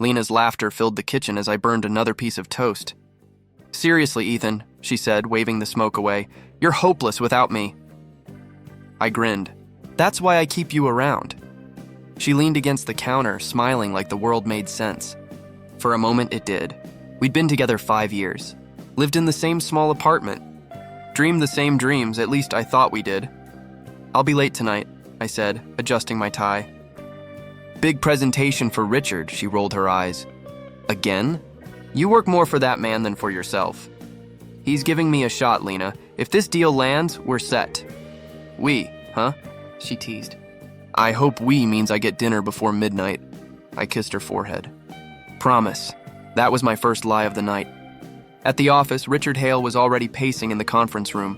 Lena's laughter filled the kitchen as I burned another piece of toast. "Seriously, Ethan," she said, waving the smoke away, "you're hopeless without me." I grinned. "That's why I keep you around." She leaned against the counter, smiling like the world made sense. For a moment, it did. We'd been together 5 years, lived in the same small apartment, dreamed the same dreams, at least I thought we did. "I'll be late tonight," I said, adjusting my tie. "Big presentation for Richard," she rolled her eyes. "Again? You work more for that man than for yourself." "He's giving me a shot, Lena. If this deal lands, we're set." "We, huh?" she teased. "I hope we means I get dinner before midnight." I kissed her forehead. "Promise." That was my first lie of the night. At the office, Richard Hale was already pacing in the conference room.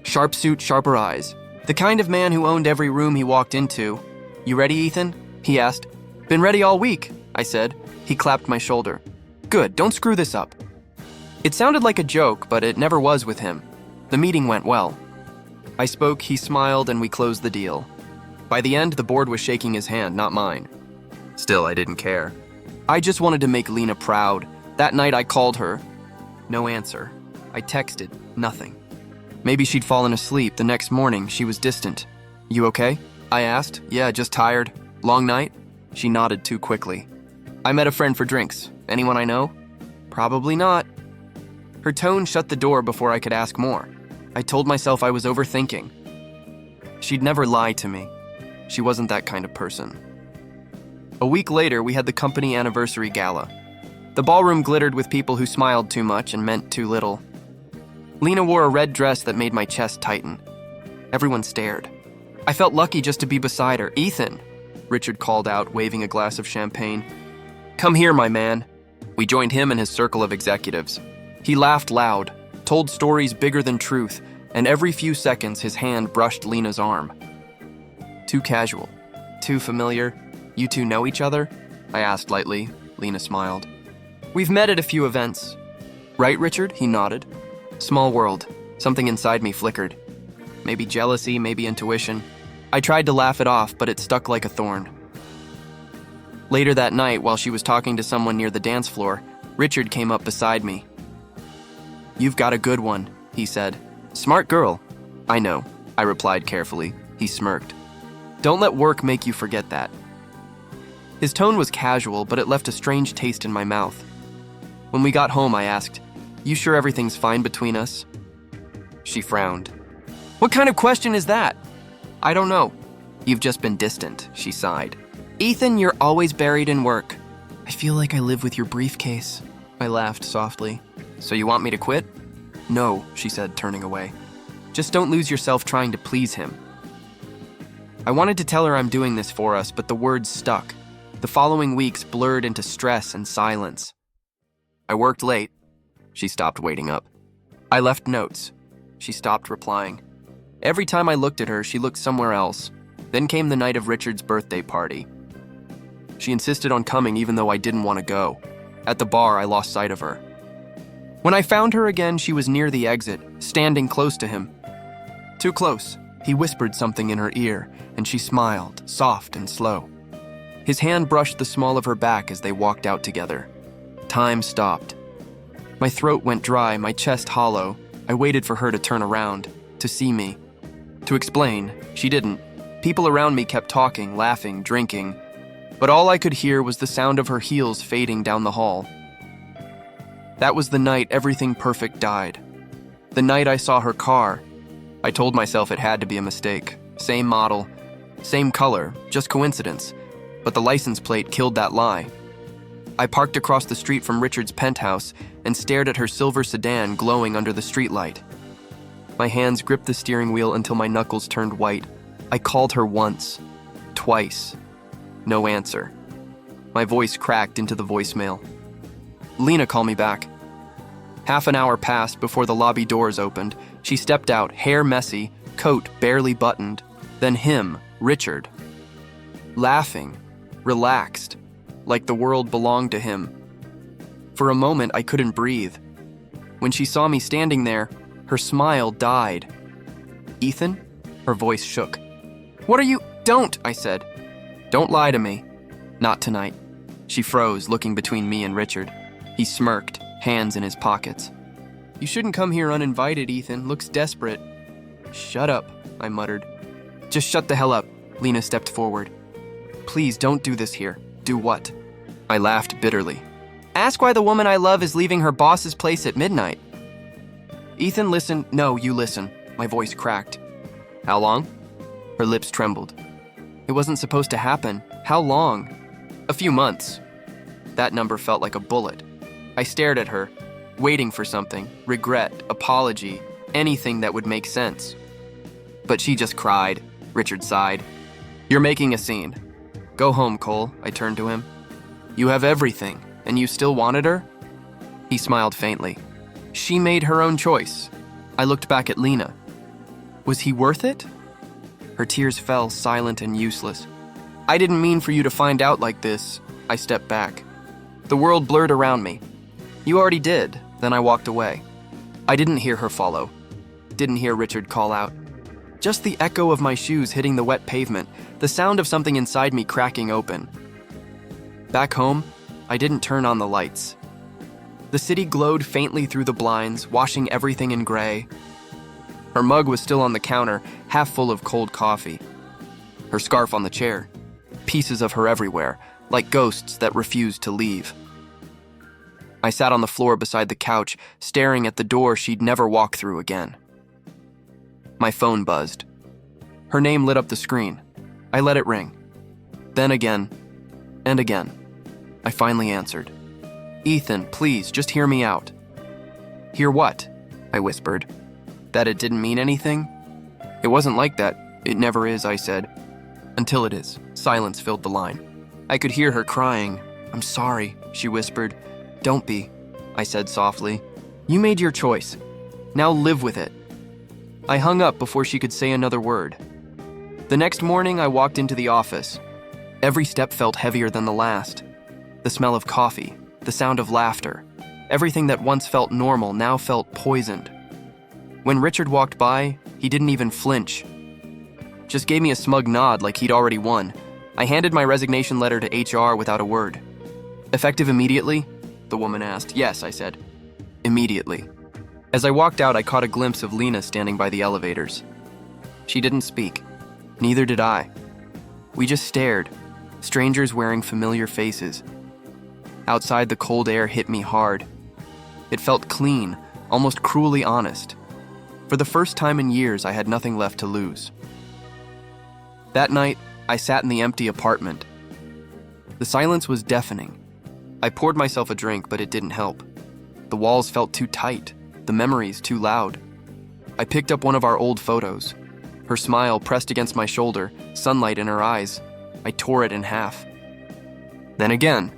Sharp suit, sharper eyes. The kind of man who owned every room he walked into. "You ready, Ethan?" he asked. "Been ready all week," I said. He clapped my shoulder. "Good, don't screw this up." It sounded like a joke, but it never was with him. The meeting went well. I spoke, he smiled, and we closed the deal. By the end, the board was shaking his hand, not mine. Still, I didn't care. I just wanted to make Lena proud. That night I called her. No answer. I texted. Nothing. Maybe she'd fallen asleep. The next morning, she was distant. "You okay?" I asked. "Yeah, just tired. Long night?" She nodded too quickly. "I met a friend for drinks. Anyone I know?" "Probably not." Her tone shut the door before I could ask more. I told myself I was overthinking. She'd never lie to me. She wasn't that kind of person. A week later, we had the company anniversary gala. The ballroom glittered with people who smiled too much and meant too little. Lena wore a red dress that made my chest tighten. Everyone stared. I felt lucky just to be beside her. "Ethan," Richard called out, waving a glass of champagne. "Come here, my man." We joined him and his circle of executives. He laughed loud, told stories bigger than truth, and every few seconds his hand brushed Lena's arm. Too casual. Too familiar. "You two know each other?" I asked lightly. Lena smiled. "We've met at a few events." "Right, Richard?" He nodded. Small world. Something inside me flickered. Maybe jealousy, maybe intuition. I tried to laugh it off, but it stuck like a thorn. Later that night, while she was talking to someone near the dance floor, Richard came up beside me. "You've got a good one," he said. "Smart girl." "I know," I replied carefully. He smirked. "Don't let work make you forget that." His tone was casual, but it left a strange taste in my mouth. When we got home, I asked, "You sure everything's fine between us?" She frowned. "What kind of question is that?" "I don't know. You've just been distant," she sighed. "Ethan, you're always buried in work." "I feel like I live with your briefcase." I laughed softly. "So you want me to quit?" "No," she said, turning away. "Just don't lose yourself trying to please him." I wanted to tell her I'm doing this for us, but the words stuck. The following weeks blurred into stress and silence. I worked late. She stopped waiting up. I left notes. She stopped replying. Every time I looked at her, she looked somewhere else. Then came the night of Richard's birthday party. She insisted on coming even though I didn't want to go. At the bar, I lost sight of her. When I found her again, she was near the exit, standing close to him. Too close. He whispered something in her ear, and she smiled, soft and slow. His hand brushed the small of her back as they walked out together. Time stopped. My throat went dry, my chest hollow. I waited for her to turn around, to see me. To explain, she didn't. People around me kept talking, laughing, drinking. But all I could hear was the sound of her heels fading down the hall. That was the night everything perfect died. The night I saw her car. I told myself it had to be a mistake. Same model, same color, just coincidence. But the license plate killed that lie. I parked across the street from Richard's penthouse and stared at her silver sedan glowing under the streetlight. My hands gripped the steering wheel until my knuckles turned white. I called her once, twice. No answer. My voice cracked into the voicemail. "Lena, call me back." Half an hour passed before the lobby doors opened. She stepped out, hair messy, coat barely buttoned. Then him, Richard. Laughing, relaxed, like the world belonged to him. For a moment, I couldn't breathe. When she saw me standing there, her smile died. "Ethan?" Her voice shook. "What are you—" "Don't," I said. "Don't lie to me. Not tonight." She froze, looking between me and Richard. He smirked, hands in his pockets. You shouldn't come here uninvited, Ethan. Looks desperate. Shut up, I muttered. Just shut the hell up, Lena stepped forward. Please don't do this here. Do what? I laughed bitterly. Ask why the woman I love is leaving her boss's place at midnight. Ethan, listen. No, you listen. My voice cracked. How long? Her lips trembled. It wasn't supposed to happen. How long? A few months. That number felt like a bullet. I stared at her, waiting for something, regret, apology, anything that would make sense. But she just cried. Richard sighed. You're making a scene. Go home, Cole, I turned to him. You have everything, and you still wanted her? He smiled faintly. She made her own choice. I looked back at Lena. Was he worth it? Her tears fell, silent and useless. I didn't mean for you to find out like this. I stepped back. The world blurred around me. You already did. Then I walked away. I didn't hear her follow. Didn't hear Richard call out. Just the echo of my shoes hitting the wet pavement, the sound of something inside me cracking open. Back home, I didn't turn on the lights. The city glowed faintly through the blinds, washing everything in gray. Her mug was still on the counter, half full of cold coffee. Her scarf on the chair. Pieces of her everywhere, like ghosts that refused to leave. I sat on the floor beside the couch, staring at the door she'd never walk through again. My phone buzzed. Her name lit up the screen. I let it ring. Then again, and again. I finally answered. Ethan, please, just hear me out. Hear what? I whispered. That it didn't mean anything? It wasn't like that. It never is, I said. Until it is. Silence filled the line. I could hear her crying. I'm sorry, she whispered. Don't be, I said softly. You made your choice. Now live with it. I hung up before she could say another word. The next morning, I walked into the office. Every step felt heavier than the last. The smell of coffee, the sound of laughter. Everything that once felt normal now felt poisoned. When Richard walked by, he didn't even flinch. Just gave me a smug nod like he'd already won. I handed my resignation letter to HR without a word. Effective immediately? The woman asked. Yes, I said. Immediately. As I walked out, I caught a glimpse of Lena standing by the elevators. She didn't speak. Neither did I. We just stared, strangers wearing familiar faces. Outside, the cold air hit me hard. It felt clean, almost cruelly honest. For the first time in years, I had nothing left to lose. That night, I sat in the empty apartment. The silence was deafening. I poured myself a drink, but it didn't help. The walls felt too tight, the memories too loud. I picked up one of our old photos. Her smile pressed against my shoulder, sunlight in her eyes. I tore it in half. Then again,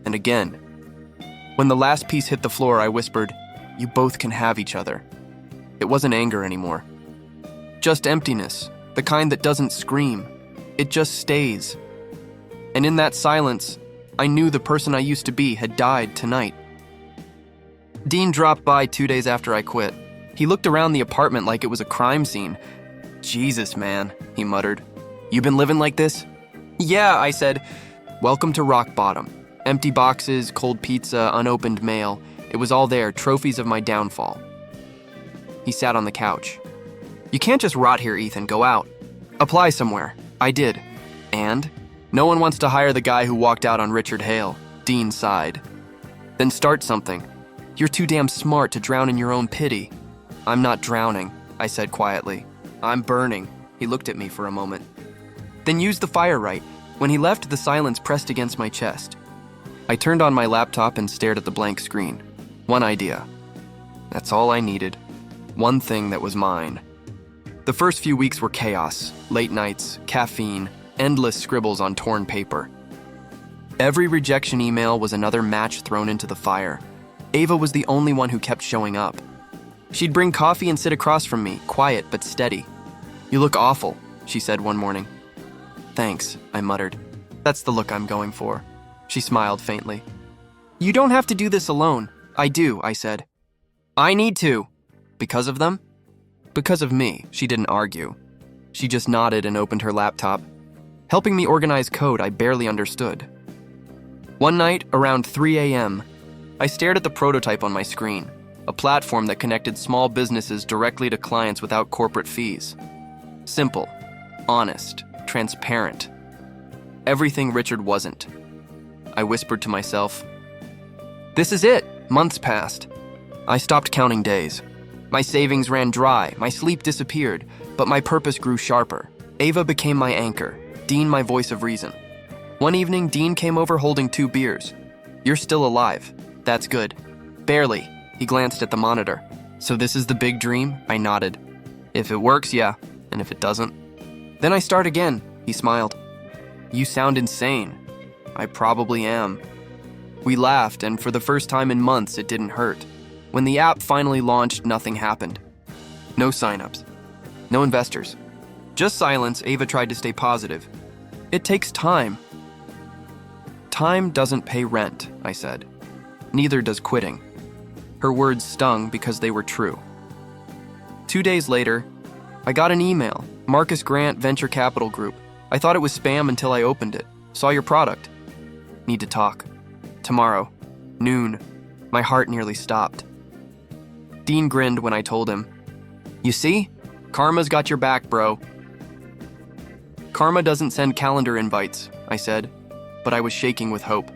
and again. When the last piece hit the floor, I whispered, "You both can have each other." It wasn't anger anymore. Just emptiness, the kind that doesn't scream. It just stays. And in that silence, I knew the person I used to be had died tonight. Dean dropped by 2 days after I quit. He looked around the apartment like it was a crime scene. Jesus, man, he muttered. You been living like this? Yeah, I said. Welcome to rock bottom. Empty boxes, cold pizza, unopened mail. It was all there, trophies of my downfall. He sat on the couch. You can't just rot here, Ethan. Go out. Apply somewhere. I did. And? No one wants to hire the guy who walked out on Richard Hale. Dean sighed. Then start something. You're too damn smart to drown in your own pity. I'm not drowning, I said quietly. I'm burning. He looked at me for a moment. Then use the fire right. When he left, the silence pressed against my chest. I turned on my laptop and stared at the blank screen. One idea. That's all I needed. One thing that was mine. The first few weeks were chaos. Late nights, caffeine, endless scribbles on torn paper. Every rejection email was another match thrown into the fire. Ava was the only one who kept showing up. She'd bring coffee and sit across from me, quiet but steady. You look awful, she said one morning. Thanks, I muttered. That's the look I'm going for. She smiled faintly. You don't have to do this alone. I do, I said. I need to. Because of them? Because of me, she didn't argue. She just nodded and opened her laptop, helping me organize code I barely understood. One night, around 3 a.m., I stared at the prototype on my screen, a platform that connected small businesses directly to clients without corporate fees. Simple, honest, transparent. Everything Richard wasn't. I whispered to myself, "This is it." Months passed. I stopped counting days. My savings ran dry, my sleep disappeared, but my purpose grew sharper. Ava became my anchor, Dean my voice of reason. One evening, Dean came over holding 2 beers. "You're still alive. That's good." "Barely." He glanced at the monitor. "So this is the big dream?" I nodded. "If it works, yeah. And if it doesn't?" "Then I start again," he smiled. "You sound insane." "I probably am." We laughed, and for the first time in months, it didn't hurt. When the app finally launched, nothing happened. No signups. No investors. Just silence. Ava tried to stay positive. "It takes time." "Time doesn't pay rent," I said. "Neither does quitting." Her words stung because they were true. 2 days later, I got an email. "Marcus Grant Venture Capital Group." I thought it was spam until I opened it. "Saw your product. Need to talk. Tomorrow. Noon." My heart nearly stopped. Dean grinned when I told him, "You see? Karma's got your back, bro." "Karma doesn't send calendar invites," I said, but I was shaking with hope.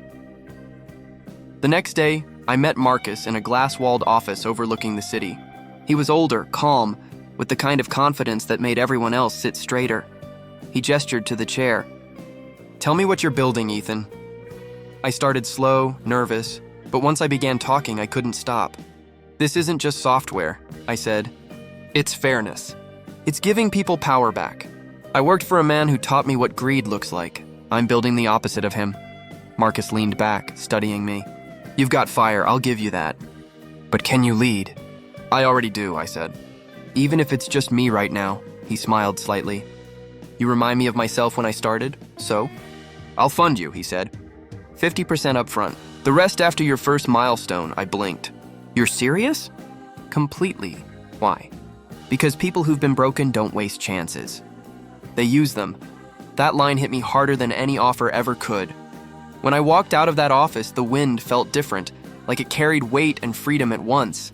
The next day, I met Marcus in a glass-walled office overlooking the city. He was older, calm, with the kind of confidence that made everyone else sit straighter. He gestured to the chair. "Tell me what you're building, Ethan." I started slow, nervous, but once I began talking, I couldn't stop. "This isn't just software," I said. "It's fairness. It's giving people power back. I worked for a man who taught me what greed looks like. I'm building the opposite of him." Marcus leaned back, studying me. "You've got fire, I'll give you that. But can you lead?" "I already do," I said. "Even if it's just me right now," he smiled slightly. "You remind me of myself when I started, so?" "I'll fund you," he said. 50% up front. The rest after your first milestone." I blinked. "You're serious?" "Completely." "Why?" "Because people who've been broken don't waste chances. They use them." That line hit me harder than any offer ever could. When I walked out of that office, the wind felt different, like it carried weight and freedom at once.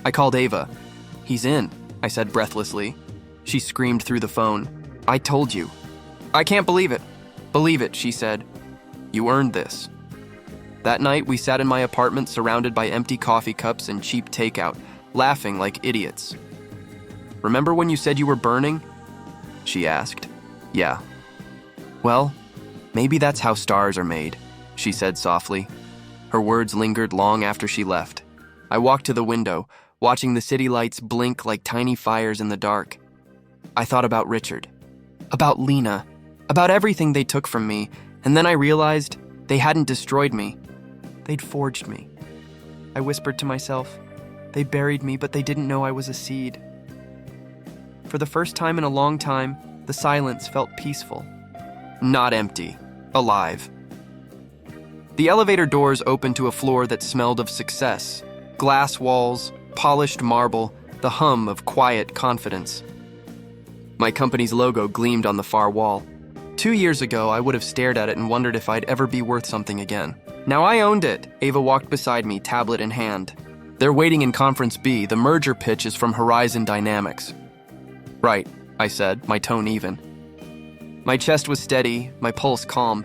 I called Ava. "He's in," I said breathlessly. She screamed through the phone. "I told you." "I can't believe it." "Believe it," she said. "You earned this." That night, we sat in my apartment surrounded by empty coffee cups and cheap takeout, laughing like idiots. "Remember when you said you were burning?" she asked. "Yeah." "Well, maybe that's how stars are made," she said softly. Her words lingered long after she left. I walked to the window, watching the city lights blink like tiny fires in the dark. I thought about Richard, about Lena, about everything they took from me, and then I realized they hadn't destroyed me. They'd forged me. I whispered to myself, "They buried me, but they didn't know I was a seed." For the first time in a long time, the silence felt peaceful. Not empty. Alive. The elevator doors opened to a floor that smelled of success. Glass walls, polished marble, the hum of quiet confidence. My company's logo gleamed on the far wall. 2 years ago, I would have stared at it and wondered if I'd ever be worth something again. Now I owned it. Ava walked beside me, tablet in hand. "They're waiting in Conference B. The merger pitch is from Horizon Dynamics." "Right," I said, my tone even. My chest was steady, my pulse calm.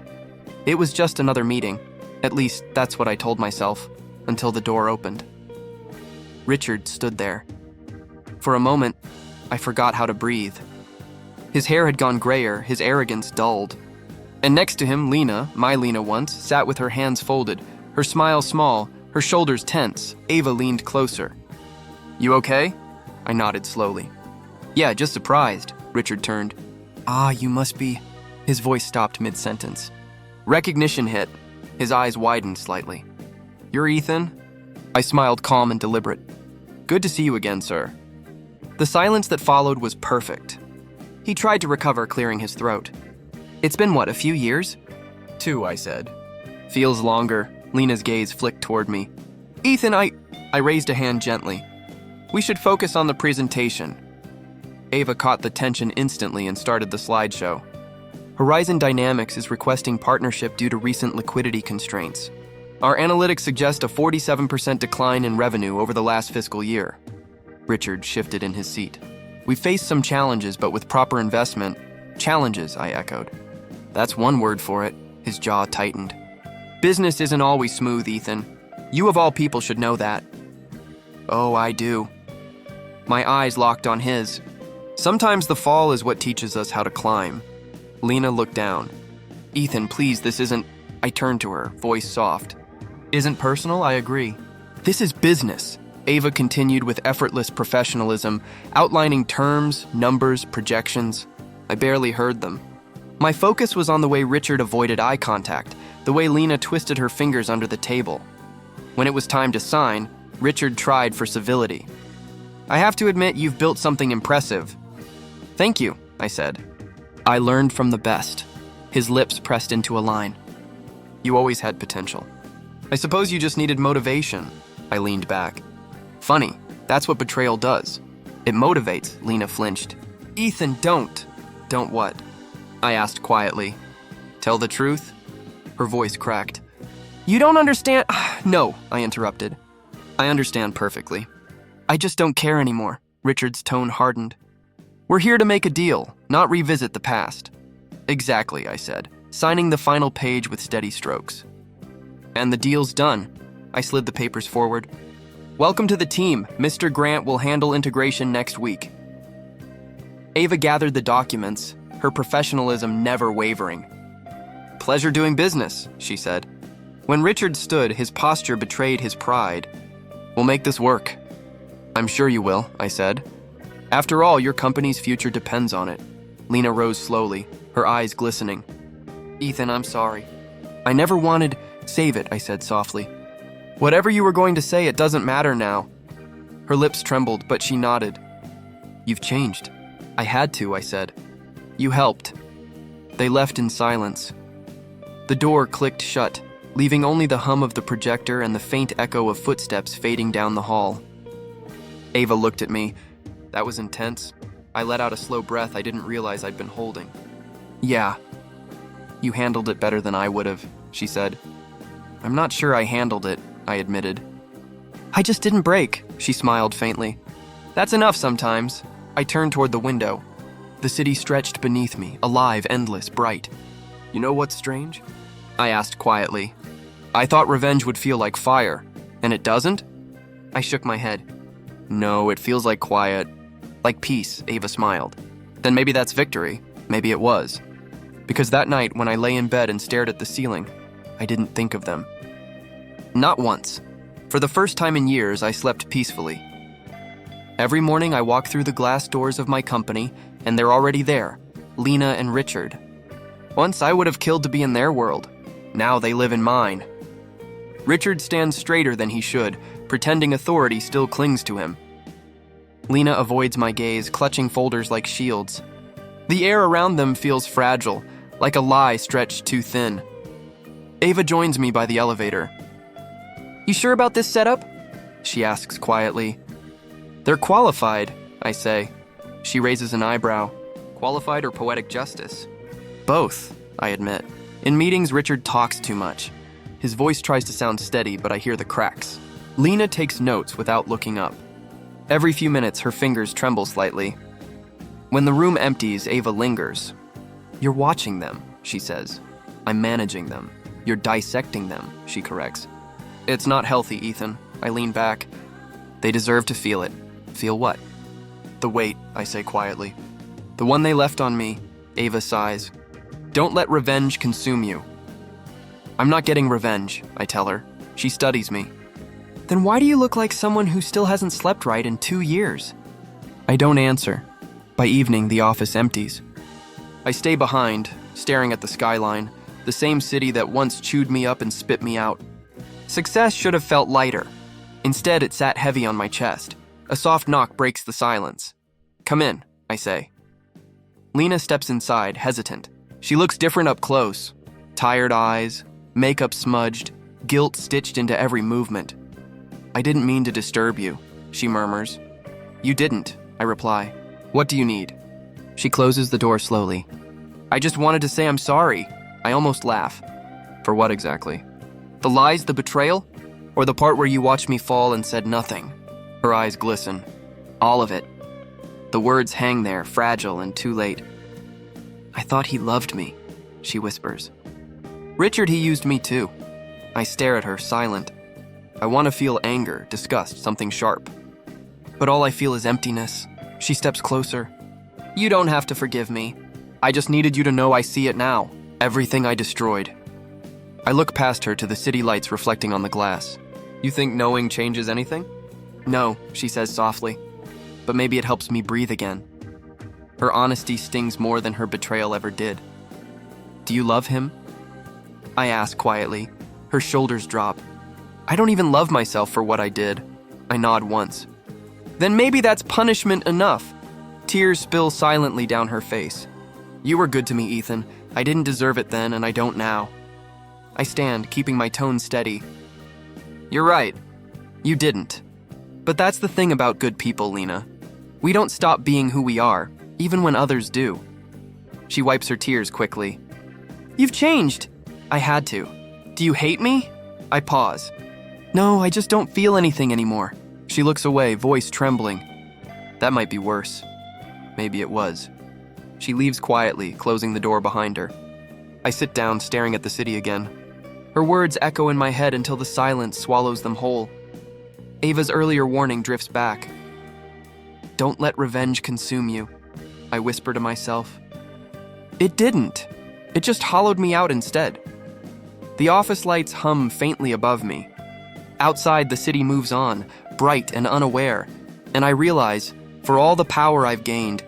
It was just another meeting. At least, that's what I told myself, until the door opened. Richard stood there. For a moment, I forgot how to breathe. His hair had gone grayer, his arrogance dulled. And next to him, Lena, my Lena once, sat with her hands folded, her smile small, her shoulders tense. Ava leaned closer. "You okay?" I nodded slowly. "Yeah, just surprised." Richard turned. "Ah, you must be..." His voice stopped mid-sentence. Recognition hit. His eyes widened slightly. "You're Ethan?" I smiled, calm and deliberate. "Good to see you again, sir." The silence that followed was perfect. He tried to recover, clearing his throat. "It's been what, a few years?" "2, I said. "Feels longer." Lena's gaze flicked toward me. "Ethan, I raised a hand gently. "We should focus on the presentation." Ava caught the tension instantly and started the slideshow. Horizon Dynamics is requesting partnership due to recent liquidity constraints. Our analytics suggest a 47% decline in revenue over the last fiscal year. Richard shifted in his seat. We faced some challenges, but with proper investment... Challenges, I echoed. That's one word for it. His jaw tightened. Business isn't always smooth, Ethan. You of all people should know that. Oh, I do. My eyes locked on his. Sometimes the fall is what teaches us how to climb. Lena looked down. Ethan, please, this isn't... I turned to her, voice soft. Isn't personal, I agree. This is business, Ava continued with effortless professionalism, outlining terms, numbers, projections. I barely heard them. My focus was on the way Richard avoided eye contact, the way Lena twisted her fingers under the table. When it was time to sign, Richard tried for civility. I have to admit, you've built something impressive. Thank you, I said. I learned from the best. His lips pressed into a line. You always had potential. I suppose you just needed motivation. I leaned back. Funny, that's what betrayal does. It motivates, Lena flinched. Ethan, don't. Don't what? I asked quietly. Tell the truth? Her voice cracked. You don't understand. No, I interrupted. I understand perfectly. I just don't care anymore. Richard's tone hardened. We're here to make a deal, not revisit the past. Exactly, I said, signing the final page with steady strokes. And the deal's done. I slid the papers forward. Welcome to the team. Mr. Grant will handle integration next week. Ava gathered the documents, her professionalism never wavering. Pleasure doing business, she said. When Richard stood, his posture betrayed his pride. We'll make this work. I'm sure you will, I said. After all, your company's future depends on it. Lena rose slowly, her eyes glistening. Ethan, I'm sorry. I never wanted... Save it, I said softly. Whatever you were going to say, it doesn't matter now. Her lips trembled, but she nodded. You've changed. I had to, I said. You helped. They left in silence. The door clicked shut, leaving only the hum of the projector and the faint echo of footsteps fading down the hall. Ava looked at me. That was intense. I let out a slow breath I didn't realize I'd been holding. Yeah. You handled it better than I would have, she said. I'm not sure I handled it, I admitted. I just didn't break, she smiled faintly. That's enough sometimes. I turned toward the window. The city stretched beneath me, alive, endless, bright. You know what's strange? I asked quietly. I thought revenge would feel like fire, and it doesn't? I shook my head. No, it feels like quiet, like peace, Ava smiled. Then maybe that's victory. Maybe it was. Because that night, when I lay in bed and stared at the ceiling, I didn't think of them. Not once. For the first time in years, I slept peacefully. Every morning, I walk through the glass doors of my company, and they're already there, Lena and Richard. Once I would have killed to be in their world. Now they live in mine. Richard stands straighter than he should, pretending authority still clings to him. Lena avoids my gaze, clutching folders like shields. The air around them feels fragile, like a lie stretched too thin. Ava joins me by the elevator. You sure about this setup? She asks quietly. They're qualified, I say. She raises an eyebrow. Qualified or poetic justice? Both, I admit. In meetings, Richard talks too much. His voice tries to sound steady, but I hear the cracks. Lena takes notes without looking up. Every few minutes, her fingers tremble slightly. When the room empties, Ava lingers. You're watching them, she says. I'm managing them. You're dissecting them, she corrects. It's not healthy, Ethan. I lean back. They deserve to feel it. Feel what? The weight, I say quietly. The one they left on me, Ava sighs. Don't let revenge consume you. I'm not getting revenge, I tell her. She studies me. Then why do you look like someone who still hasn't slept right in 2 years? I don't answer. By evening, the office empties. I stay behind, staring at the skyline, the same city that once chewed me up and spit me out. Success should have felt lighter. Instead, it sat heavy on my chest. A soft knock breaks the silence. Come in, I say. Lena steps inside, hesitant. She looks different up close. Tired eyes, makeup smudged, guilt stitched into every movement. I didn't mean to disturb you, she murmurs. You didn't, I reply. What do you need? She closes the door slowly. I just wanted to say I'm sorry. I almost laugh. For what exactly? The lies, the betrayal? Or the part where you watched me fall and said nothing? Her eyes glisten. All of it. The words hang there, fragile and too late. I thought he loved me, she whispers. Richard, he used me too. I stare at her, silent. I want to feel anger, disgust, something sharp. But all I feel is emptiness. She steps closer. You don't have to forgive me. I just needed you to know I see it now. Everything I destroyed. I look past her to the city lights reflecting on the glass. You think knowing changes anything? No, she says softly. But maybe it helps me breathe again. Her honesty stings more than her betrayal ever did. Do you love him? I ask quietly. Her shoulders drop. I don't even love myself for what I did. I nod once. Then maybe that's punishment enough. Tears spill silently down her face. You were good to me, Ethan. I didn't deserve it then, and I don't now. I stand, keeping my tone steady. You're right. You didn't. But that's the thing about good people, Lena. We don't stop being who we are, even when others do. She wipes her tears quickly. You've changed. I had to. Do you hate me? I pause. No, I just don't feel anything anymore. She looks away, voice trembling. That might be worse. Maybe it was. She leaves quietly, closing the door behind her. I sit down, staring at the city again. Her words echo in my head until the silence swallows them whole. Ava's earlier warning drifts back. Don't let revenge consume you, I whisper to myself. It didn't. It just hollowed me out instead. The office lights hum faintly above me. Outside, the city moves on, bright and unaware, and I realize, for all the power I've gained,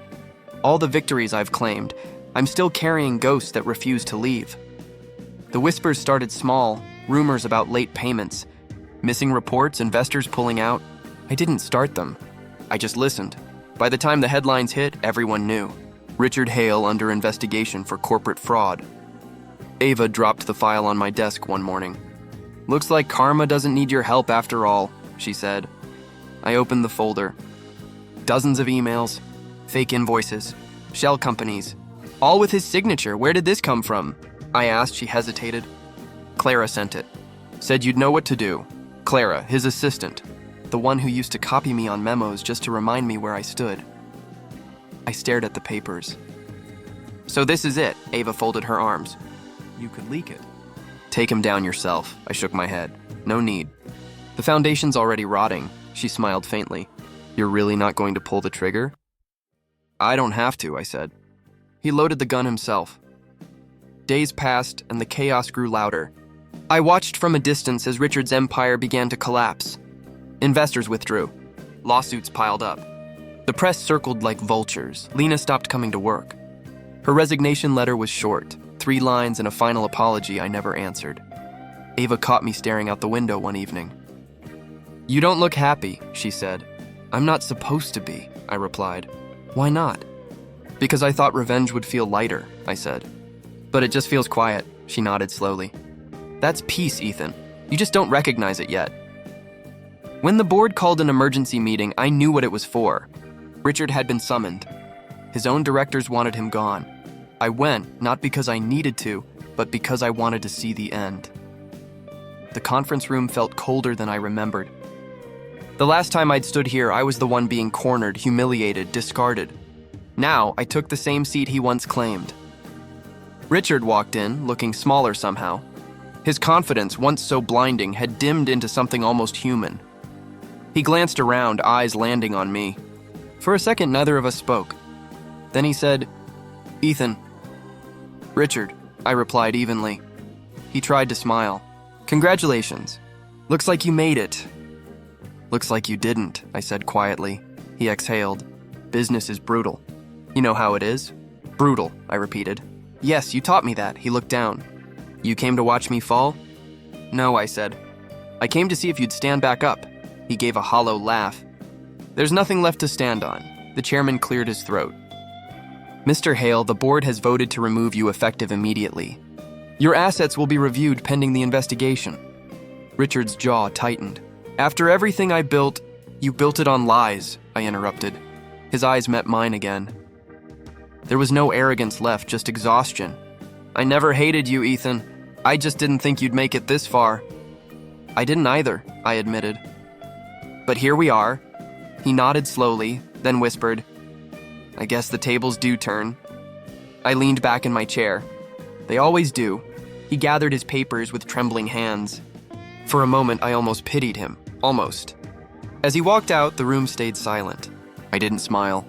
all the victories I've claimed, I'm still carrying ghosts that refuse to leave. The whispers started small, rumors about late payments, missing reports, investors pulling out. I didn't start them. I just listened. By the time the headlines hit, everyone knew. Richard Hale under investigation for corporate fraud. Ava dropped the file on my desk one morning. Looks like karma doesn't need your help after all, she said. I opened the folder. Dozens of emails, fake invoices, shell companies, all with his signature. Where did this come from? I asked. She hesitated. Clara sent it. Said you'd know what to do. Clara, his assistant, the one who used to copy me on memos just to remind me where I stood. I stared at the papers. So this is it, Ava folded her arms. You could leak it. Take him down yourself, I shook my head. No need. The foundation's already rotting, she smiled faintly. You're really not going to pull the trigger? I don't have to, I said. He loaded the gun himself. Days passed, and the chaos grew louder. I watched from a distance as Richard's empire began to collapse. Investors withdrew. Lawsuits piled up. The press circled like vultures. Lena stopped coming to work. Her resignation letter was short, 3 lines and a final apology I never answered. Ava caught me staring out the window one evening. You don't look happy, she said. I'm not supposed to be, I replied. Why not? Because I thought revenge would feel lighter, I said. But it just feels quiet, she nodded slowly. That's peace, Ethan. You just don't recognize it yet. When the board called an emergency meeting, I knew what it was for. Richard had been summoned. His own directors wanted him gone. I went, not because I needed to, but because I wanted to see the end. The conference room felt colder than I remembered. The last time I'd stood here, I was the one being cornered, humiliated, discarded. Now, I took the same seat he once claimed. Richard walked in, looking smaller somehow. His confidence, once so blinding, had dimmed into something almost human. He glanced around, eyes landing on me. For a second, neither of us spoke. Then he said, Ethan. Richard, I replied evenly. He tried to smile. Congratulations. Looks like you made it. Looks like you didn't, I said quietly. He exhaled. Business is brutal. You know how it is? Brutal, I repeated. Yes, you taught me that. He looked down. You came to watch me fall? No, I said. I came to see if you'd stand back up. He gave a hollow laugh. There's nothing left to stand on. The chairman cleared his throat. Mr. Hale, the board has voted to remove you effective immediately. Your assets will be reviewed pending the investigation. Richard's jaw tightened. After everything I built, you built it on lies, I interrupted. His eyes met mine again. There was no arrogance left, just exhaustion. I never hated you, Ethan. I just didn't think you'd make it this far. I didn't either, I admitted. But here we are. He nodded slowly, then whispered, I guess the tables do turn. I leaned back in my chair. They always do. He gathered his papers with trembling hands. For a moment, I almost pitied him. Almost. As he walked out, the room stayed silent. I didn't smile.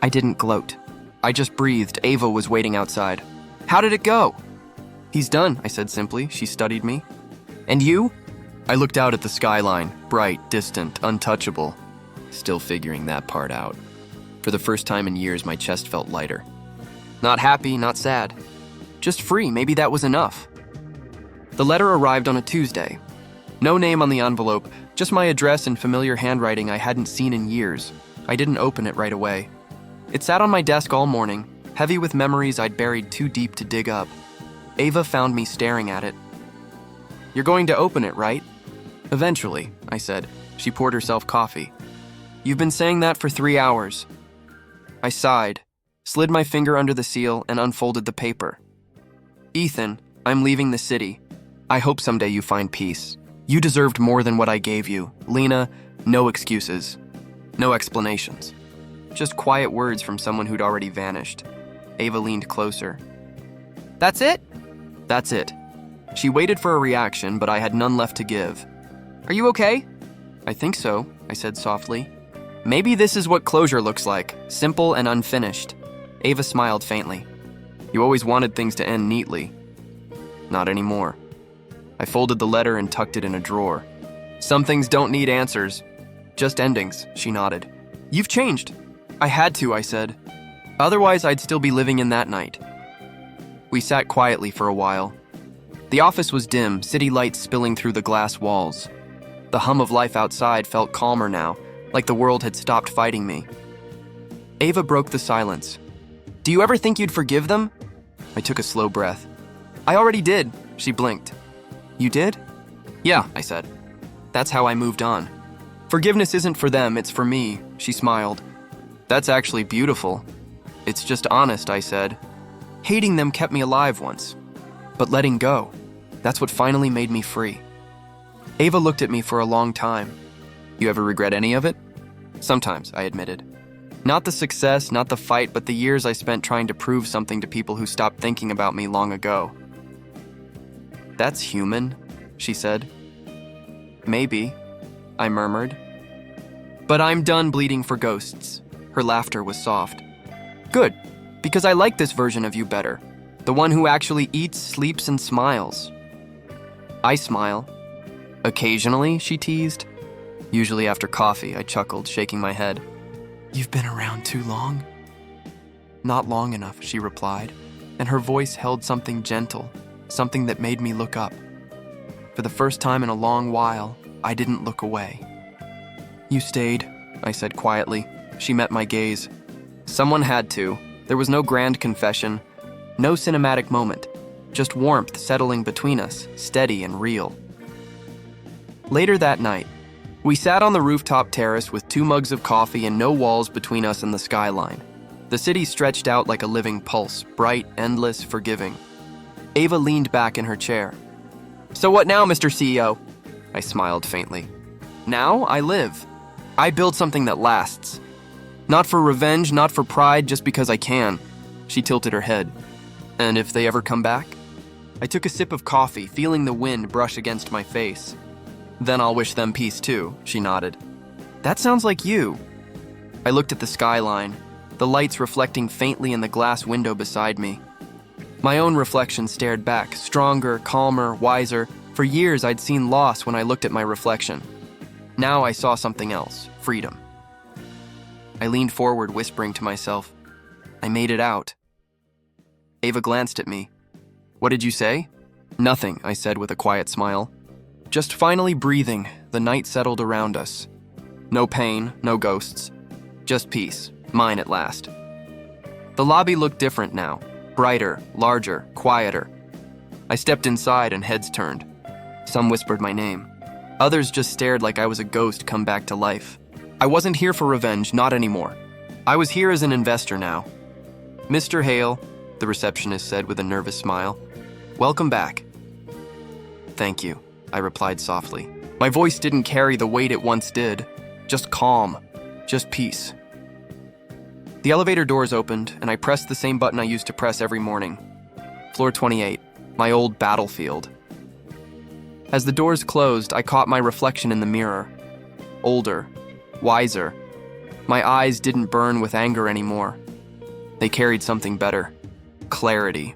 I didn't gloat. I just breathed. Ava was waiting outside. How did it go? He's done, I said simply. She studied me. And you? I looked out at the skyline, bright, distant, untouchable. Still figuring that part out. For the first time in years, my chest felt lighter. Not happy, not sad. Just free, maybe that was enough. The letter arrived on a Tuesday. No name on the envelope, just my address and familiar handwriting I hadn't seen in years. I didn't open it right away. It sat on my desk all morning, heavy with memories I'd buried too deep to dig up. Ava found me staring at it. You're going to open it, right? Eventually, I said. She poured herself coffee. You've been saying that for 3 hours. I sighed, slid my finger under the seal, and unfolded the paper. Ethan, I'm leaving the city. I hope someday you find peace. You deserved more than what I gave you. Lena, no excuses. No explanations. Just quiet words from someone who'd already vanished. Ava leaned closer. That's it? That's it. She waited for a reaction, but I had none left to give. Are you okay? I think so, I said softly. Maybe this is what closure looks like, simple and unfinished. Ava smiled faintly. You always wanted things to end neatly. Not anymore. I folded the letter and tucked it in a drawer. Some things don't need answers, just endings, she nodded. You've changed. I had to, I said. Otherwise, I'd still be living in that night. We sat quietly for a while. The office was dim, city lights spilling through the glass walls. The hum of life outside felt calmer now, like the world had stopped fighting me. Ava broke the silence. Do you ever think you'd forgive them? I took a slow breath. I already did, she blinked. You did? Yeah, I said. That's how I moved on. Forgiveness isn't for them, it's for me, she smiled. That's actually beautiful. It's just honest, I said. Hating them kept me alive once. But letting go, that's what finally made me free. Ava looked at me for a long time. You ever regret any of it? Sometimes, I admitted. Not the success, not the fight, but the years I spent trying to prove something to people who stopped thinking about me long ago. That's human, she said. Maybe, I murmured. But I'm done bleeding for ghosts. Her laughter was soft. Good, because I like this version of you better. The one who actually eats, sleeps, and smiles. I smile. Occasionally, she teased. Usually after coffee, I chuckled, shaking my head. You've been around too long? Not long enough, she replied, and her voice held something gentle, something that made me look up. For the first time in a long while, I didn't look away. You stayed, I said quietly. She met my gaze. Someone had to. There was no grand confession, no cinematic moment, just warmth settling between us, steady and real. Later that night, we sat on the rooftop terrace with 2 mugs of coffee and no walls between us and the skyline. The city stretched out like a living pulse, bright, endless, forgiving. Ava leaned back in her chair. So what now, Mr. CEO? I smiled faintly. Now I live. I build something that lasts. Not for revenge, not for pride, just because I can. She tilted her head. And if they ever come back? I took a sip of coffee, feeling the wind brush against my face. Then I'll wish them peace too, she nodded. That sounds like you. I looked at the skyline, the lights reflecting faintly in the glass window beside me. My own reflection stared back, stronger, calmer, wiser. For years I'd seen loss when I looked at my reflection. Now I saw something else, freedom. I leaned forward, whispering to myself, I made it out. Ava glanced at me. What did you say? Nothing, I said with a quiet smile. Just finally breathing, the night settled around us. No pain, no ghosts. Just peace, mine at last. The lobby looked different now, brighter, larger, quieter. I stepped inside and heads turned. Some whispered my name. Others just stared like I was a ghost come back to life. I wasn't here for revenge, not anymore. I was here as an investor now. "Mr. Hale," the receptionist said with a nervous smile. "Welcome back." "Thank you," I replied softly. My voice didn't carry the weight it once did. Just calm. Just peace. The elevator doors opened, and I pressed the same button I used to press every morning. Floor 28, my old battlefield. As the doors closed, I caught my reflection in the mirror. Older. Wiser. My eyes didn't burn with anger anymore. They carried something better. Clarity.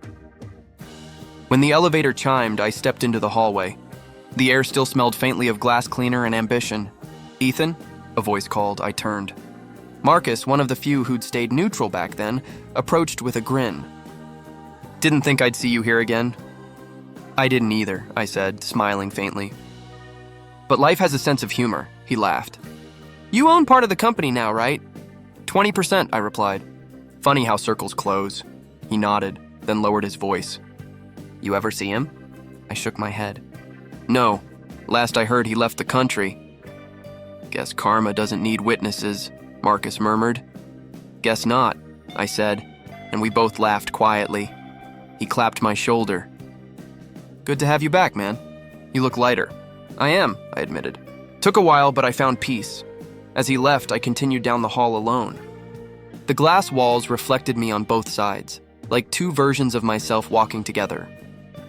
When the elevator chimed, I stepped into the hallway. The air still smelled faintly of glass cleaner and ambition. "Ethan?" a voice called. I turned. Marcus, one of the few who'd stayed neutral back then, approached with a grin. "Didn't think I'd see you here again." "I didn't either," I said, smiling faintly. "But life has a sense of humor," he laughed. "You own part of the company now, right?" 20%, I replied. "Funny how circles close." He nodded, then lowered his voice. "You ever see him?" I shook my head. "No. Last I heard, he left the country." "Guess karma doesn't need witnesses," Marcus murmured. "Guess not," I said, and we both laughed quietly. He clapped my shoulder. "Good to have you back, man. You look lighter." "I am," I admitted. Took a while, but I found peace. As he left, I continued down the hall alone. The glass walls reflected me on both sides, like two versions of myself walking together.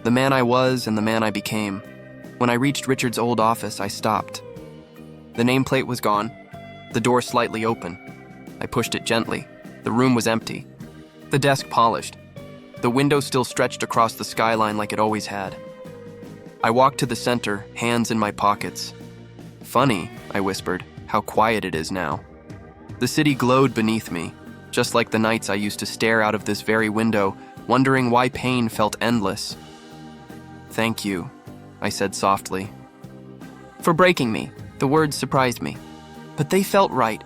The man I was and the man I became. When I reached Richard's old office, I stopped. The nameplate was gone, the door slightly open. I pushed it gently. The room was empty. The desk polished. The window still stretched across the skyline like it always had. I walked to the center, hands in my pockets. "Funny," I whispered, "how quiet it is now." The city glowed beneath me, just like the nights I used to stare out of this very window, wondering why pain felt endless. "Thank you," I said softly. "For breaking me," the words surprised me. But they felt right.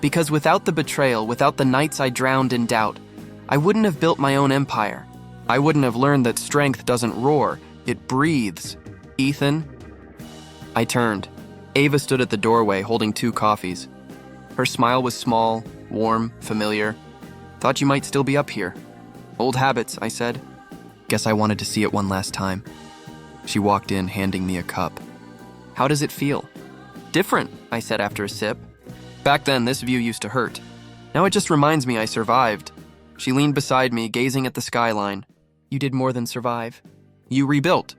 Because without the betrayal, without the nights I drowned in doubt, I wouldn't have built my own empire. I wouldn't have learned that strength doesn't roar, it breathes. "Ethan?" I turned. Ava stood at the doorway holding 2 coffees. Her smile was small, warm, familiar. "Thought you might still be up here." "Old habits," I said. "Guess I wanted to see it one last time." She walked in, handing me a cup. "How does it feel?" "Different," I said after a sip. "Back then, this view used to hurt. Now it just reminds me I survived." She leaned beside me, gazing at the skyline. "You did more than survive. You rebuilt."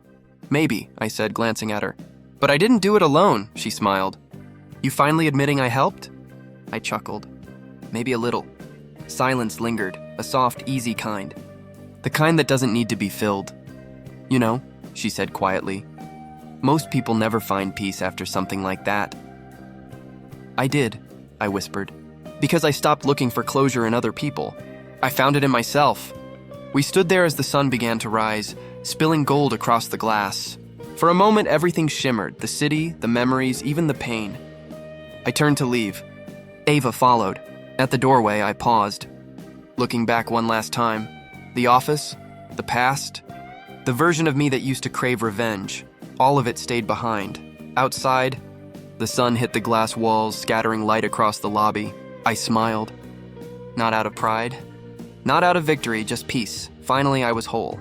"Maybe," I said, glancing at her. "But I didn't do it alone," she smiled. "You finally admitting I helped?" I chuckled. "Maybe a little." Silence lingered, a soft, easy kind. The kind that doesn't need to be filled. "You know," she said quietly, "most people never find peace after something like that." "I did," I whispered, "because I stopped looking for closure in other people. I found it in myself." We stood there as the sun began to rise, spilling gold across the glass. For a moment, everything shimmered, the city, the memories, even the pain. I turned to leave. Ava followed. At the doorway, I paused. Looking back one last time, the office, the past, the version of me that used to crave revenge, all of it stayed behind. Outside, the sun hit the glass walls, scattering light across the lobby. I smiled. Not out of pride, not out of victory, just peace. Finally, I was whole.